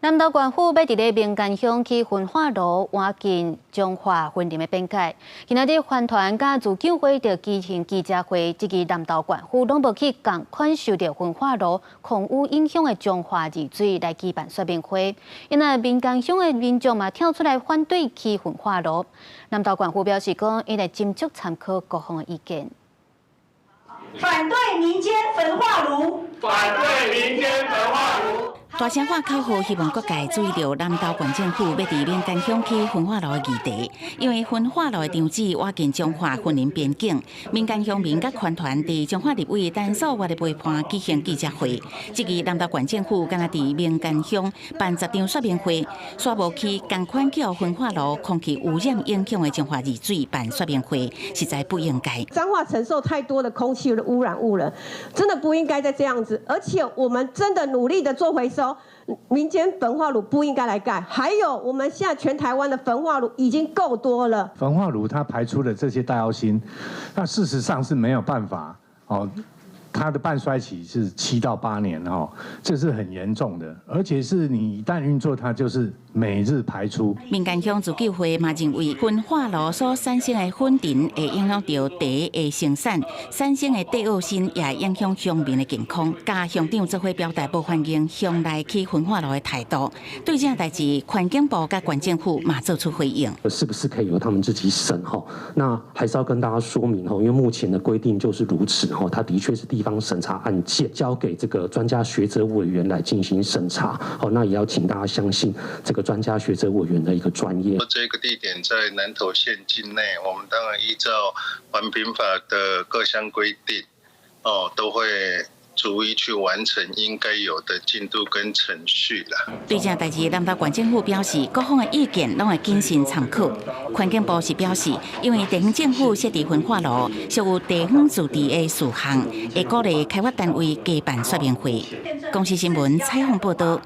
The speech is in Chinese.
南投县府要伫咧民间乡去焚化炉换进中华婚林的变改。今仔日环团甲自救会着举行记者会，即个南投县府拢无去共款受到焚化炉空污影响的中华热水来举办说明会。因为民间乡的民众嘛跳出来反对去焚化炉。南投县府表示讲，伊会斟酌参考各方的意见。 反对民间焚化炉！反对民间焚化炉！大声喊口号，希望各界注意到南投县政府要伫民间乡去焚化炉的议题，因为焚化炉的场址挖近中华婚林边境，民间乡民甲团团伫中华立委单数我的陪伴举行记者会。即日南投县政府敢若伫民间乡办10场说明会，煞无去共款叫焚化炉空气污染影响的中华热水办说明会，实在不应该。彰化承受太多的空气的污染物了，真的不应该再这样子。而且我们真的努力的做回收。 民间焚化炉不应该来盖，还有我们现在全台湾的焚化炉已经够多了。焚化炉它排出的这些大药氢，那事实上是没有办法哦，它的半衰期是7到8年哦，这是很严重的，而且是你一旦运作，它就是每日排出。民间乡自救会嘛认为，焚化炉所产生的粉尘会影响到茶的生产，产生的戴奥辛也影响乡民的健康。甲乡长做伙表达不欢迎乡内去焚化炉的态度。对这代志，环境部甲县政府嘛做出回应。是不是可以由他们自己审哈？那还是要跟大家说明哈，因为目前的规定就是如此哈，它的确是地方审查案件，交给这个专家学者委员来进行审查。好，那也要请大家相信这个专家学者委员的一个专业。这个地点在南投县境内，我们当然依照环评法的各项规定，都会逐一去完成应该有的进度跟程序啦。对这代志，南投县政府表示，各方的意见拢会谨慎参考。环境部是表示，因为地方政府设置焚化炉，属有地方自治的事项，会鼓励开发单位加办说明会。公视新闻采访报道。